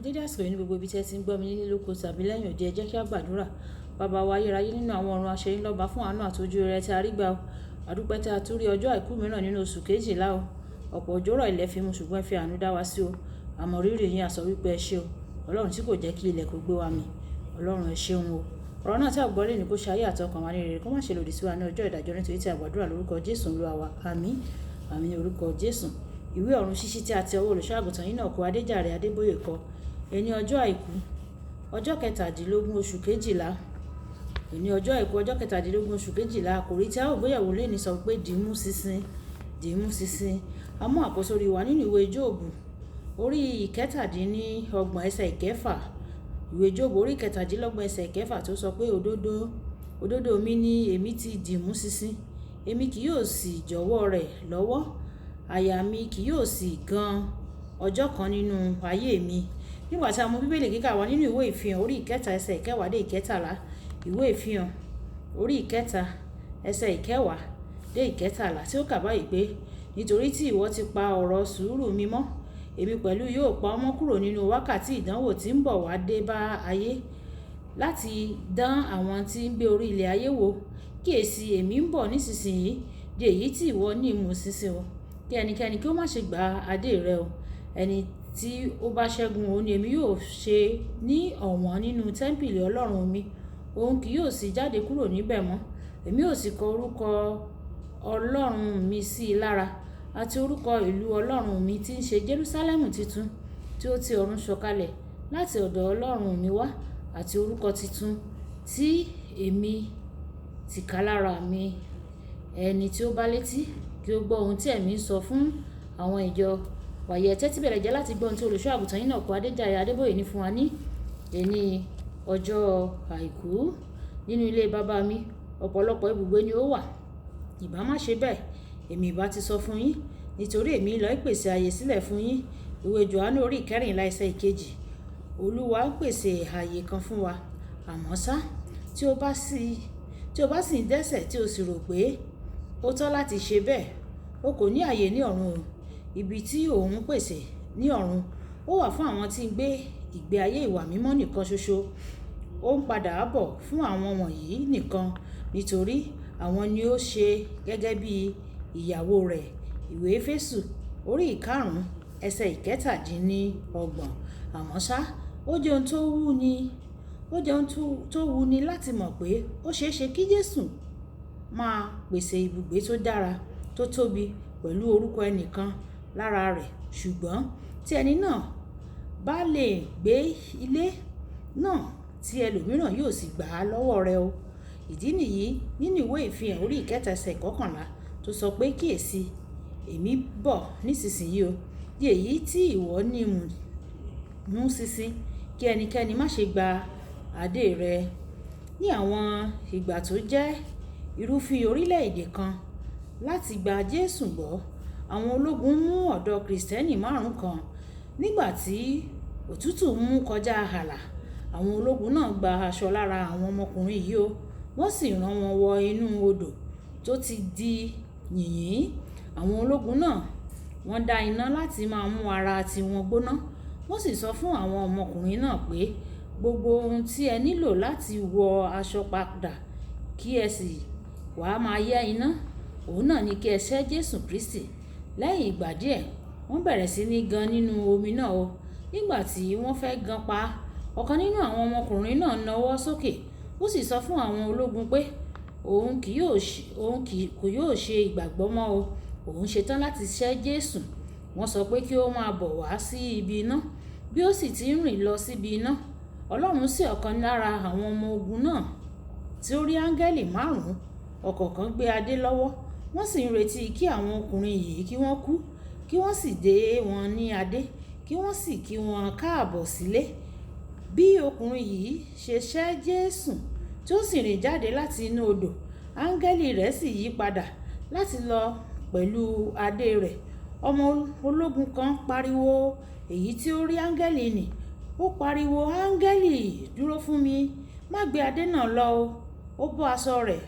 dédé àsìkò yìí ní gbogbo ibi tí ẹ ti ń gbọ́ mi nílé lóko tàbí lẹ́yìn òde, ẹ jẹ́ kí a gbàdúrà. Bàbá wa ayérayé nínú àwọn ọ̀run, a ṣe yín lọ́ba fún àánú àti ojú rere tí a rí gbà o. Àdúpẹ́ tí a tún rí ọjọ́ àìkú mìíràn nínú oṣù kejìlá o. Ọ̀pọ̀ òjò rọ̀ ilẹ̀ fi mu, ṣùgbọ́n ẹ fi àánú dá wa sí o. Àmọ́ rírì yín, a sọ wípé ẹ ṣé o. Ọlọ́run tí kò jẹ́ kí ilẹ̀ kó gbé wa mì. Ọlọ́run ẹ ṣeun o. Ọ̀rọ̀ náà tí a gbọ́ lé ní kó ṣe ayé àtọkàn wa ní rere, kó má ṣe lòdì sí wa ní ọjọ́ ìdájọ́, nítorí tí a gbàdúrà lórúkọ Jésù Olúwa wa. Àmín. Àmín ní orúkọ Jésù. Ìwé ọ̀run ṣíṣí tí a ti ọwọ́ olùṣọ́-àgùntàn Enoch Adeboye kọ. Ẹni ọjọ́ àìkú, ọjọ́ kẹtàdínlógún oṣù kejìlá. Ẹni ọjọ́ àìkú, ọjọ́ kẹtàdínlógún oṣù kejìlá. Àkòrí tí a ó gbéyẹ̀wò lónìí sọ pé dìímú ṣinṣin, dìímú ṣinṣin. A mú àkósórí wa nínú ìwé Jóòbù orí ìkẹtàdínlọ́gbọ̀n ẹsẹ̀ ìkẹfà. Ìwé Jóòbù orí ìkẹtàdínlọ́gbọ̀n ẹsẹ̀ ìkẹfà tó sọ pé òdodo mi ni èmi ti dìímú ṣinṣin, èmi kì yóò sì jọ̀wọ́ rẹ̀ lọ́wọ́. Àyà mi kì yóò sì gan ọjọ́ kan nínú ayé mi. Nígbà tí a mú bíbélì kíkà wá nínú ìwé ìfihàn orí ìkẹta ẹsẹ̀ ìkẹwàá dé ìkẹtàlá. Ìwé ìfihàn orí ìkẹta ẹsẹ̀ ìkẹwàá dé ìkẹtàlá tí ó kà báyìí pé, nítorí tí ìwọ ti pa ọ̀rọ̀ sùúrù mi mọ́, èmi pẹ̀lú yóò pa ọ́ mọ́ kúrò nínú wákàtí ìdánwò tí ń bọ̀ wá dé bá ayé, láti dán àwọn tí ń gbé orí ilẹ̀ ayé wò. Kíyèsí, èmi ń bọ̀ nísinsìnyí, di èyí tí ìwọ ní ìmú ṣinṣin o. Kí ẹnikẹ́ni kí ó má ṣe gba adé rẹ o. Ẹni tí ó bá ṣẹ́gun, òun ni èmi yóò ṣe ní ọ̀wọ́n nínú tẹ́ḿpìlì Ọlọ́run mi. Òun kì yóò sì jáde kúrò níbẹ̀ mọ́. Èmi yóò sì kọ orúkọ Ọlọ́run mi sí i lára, àti orúkọ ìlú Ọlọ́run mi tí ń ṣe Jerúsálẹ́mù titun, tí ó ti ọ̀run sọ̀kalẹ̀ láti ọ̀dọ̀ Ọlọ́run mi wá, àti orúkọ titun tí èmi tìkálára mi. Ẹni tí ó bá létí kí ó gbọ́ ohun tí ẹ̀mí ń sọ fún àwọn ìjọ. Wàyí ẹ tẹ́tí bẹ̀rẹ̀ jẹ́ láti gbọ́ ohun tí olùṣọ́-àgùntàn Enoch Adeboye ní fún wa ní ẹni ọjọ́ àìkú. Nínú ilé bàbá mi ọ̀pọ̀lọpọ̀ ibùgbé ni ó wà. Ìbá má ṣe bẹ́ẹ̀, èmi ìbá ti sọ fún yín, nítorí èmi lọ pèsè ààyè sílẹ̀ fún yín. Ìwé Jòhánù orí ìkẹrìnlá ẹsẹ̀ ìkejì. Olúwa ń pèsè ààyè kan fún wa. Àmọ́ ṣá, tí o bá sì ń dẹ́ṣẹ̀ tí o sì rò pé ó tọ́ láti ṣe bẹ́ẹ̀, o kò ní ààyè ní ọ̀run o. Ibi tí òun pèsè ní ọ̀run ó wà fún àwọn tí ń gbé ìgbé ayé ìwà mímọ́ nìkan ṣoṣo. Ó ń padà bọ̀ fún àwọn wọ̀nyí nìkan, nítorí àwọn ni ó ṣe gẹ́gẹ́ bí ìyàwó rẹ̀. Ìwé Éfésù orí ìkarùn-ún ẹsẹ̀ ìkẹtàdínlọ́gbọ̀n. Àmọ́ ṣá, ó jẹ́ ohun tó wúni láti mọ̀ pé ó ṣeé ṣe kí Jésù máa pèsè ibùgbé tó dára, tó tóbi pẹ̀lú orúkọ ẹnìkan lára rẹ̀, ṣùgbọ́n tí ẹni náà bá lè gbé ilé náà tí ẹlòmíràn yóò sì gbà á lọ́wọ́ rẹ̀ o. Ìdí nìyí nínú ìwé ìfihàn orí ìkẹta ẹsẹ̀ ìkọkànlá tó sọ pé, kíyèsí, èmi bọ̀ nísinsìnyí o, di èyí tí ìwọ ní ìmú ṣinṣin, kí ẹnikẹ́ni má ṣe gba adé rẹ. Ní àwọn ìgbà tó jẹ́ irúfin orílẹ̀-èdè kan láti gba Jésù gbọ́, àwọn ológun mú ọ̀dọ́ Kristẹni márùn-ún kan. Nígbà tí òtútù mú kọjá ààlà, àwọn ológun náà gba aṣọ lára àwọn ọmọkùnrin yìí o, wọ́n sì rán wọn wọ inú odò tó ti di yìnyín. Àwọn ológun náà wọ́n dá iná láti máa mú ara tiwọn gbóná. Wọ́n sì sọ fún àwọn ọmọkùnrin náà pé, gbogbo ohun tí ẹ nílò láti wọ aṣọ padà kí ẹ sì wá máa yẹ́ iná, òun náà ni kí ẹ ṣẹ́ Jésù Kristi. Lẹ́yìn ìgbà díẹ̀, wọ́n bẹ̀rẹ̀ sí ní gan nínú omi náà o. Nígbà tí wọ́n fẹ́ gan pa, ọ̀kan nínú àwọn ọmọkùnrin náà nawọ́ sókè, ó sì sọ fún àwọn ológun pé òun kò yóò ṣe ìgbàgbọ́ mọ́ o. Òun ṣetán láti ṣẹ́ Jésù. Wọ́n sọ pé kí ó máa bọ̀ wá sí ibi iná. Bí ó sì ti ń rìn lọ síbi iná, Ọlọ́run sí ọ̀kan lára àwọn ọmọ ogun náà tí ó rí áńgẹ́lì márùn-ún ọ̀kọ̀ọ̀kan gbé adé lọ́wọ́. Wọ́n sì ń retí kí àwọn ọkùnrin yìí kí wọ́n kú, kí wọ́n sì dé wọn ní adé, kí wọ́n sì kí wọn káàbọ̀ sílé. Bí ọkùnrin yìí ṣe ṣẹ́ Jésù tí ó sì rìn jáde láti inú odò, áńgẹ́lì rẹ̀ sì yí padà láti lọ pẹ̀lú adé rẹ̀. Ọmọ ológun kan pariwo, èyí tí ó rí áńgẹ́lì nì, ó pariwo, áńgẹ́lì, dúró fún mi, má gbé adé náà lọ o. Ó bọ́ aṣọ rẹ̀,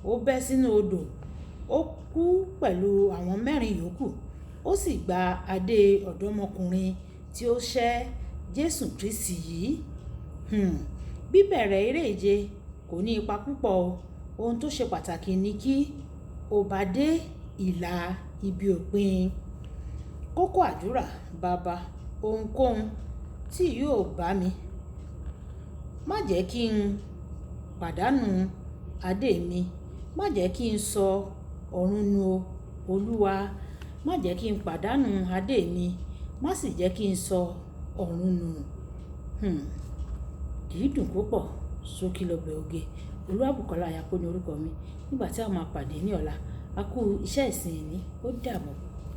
ó bẹ́ sínú odò, ó kú pẹ̀lú àwọn mẹ́rin yòókù. Ó sì gba adé ọ̀dọ́mọkùnrin tí ó ṣẹ́ Jésù Kristi yìí. Bíbẹ̀rẹ̀ eré ìje kò ní ipa púpọ̀ o. Ohun tó ṣe pàtàkì ni kí o bá dé ìlà ibi òpin. Kókó àdúrà: Baba, ohunkóhun tí yóò bá mi, má jẹ́ kí n pàdánù adé mi. Má jẹ́ kí n sọ ọ̀run nù o, Olúwa. Má jẹ́ kí n pàdánù adé mi. Má sì jẹ́ kí n sọ ọ̀run nù. Kì í dùn púpọ̀, ṣókí lọbẹ̀ oge. Olúwàbùkọ́lá Ayápé ni orúkọ mi. Nígbà tí a máa pàdé ní ọ̀la, a kú iṣẹ́ ìsìn ní. Ó dàbọ̀.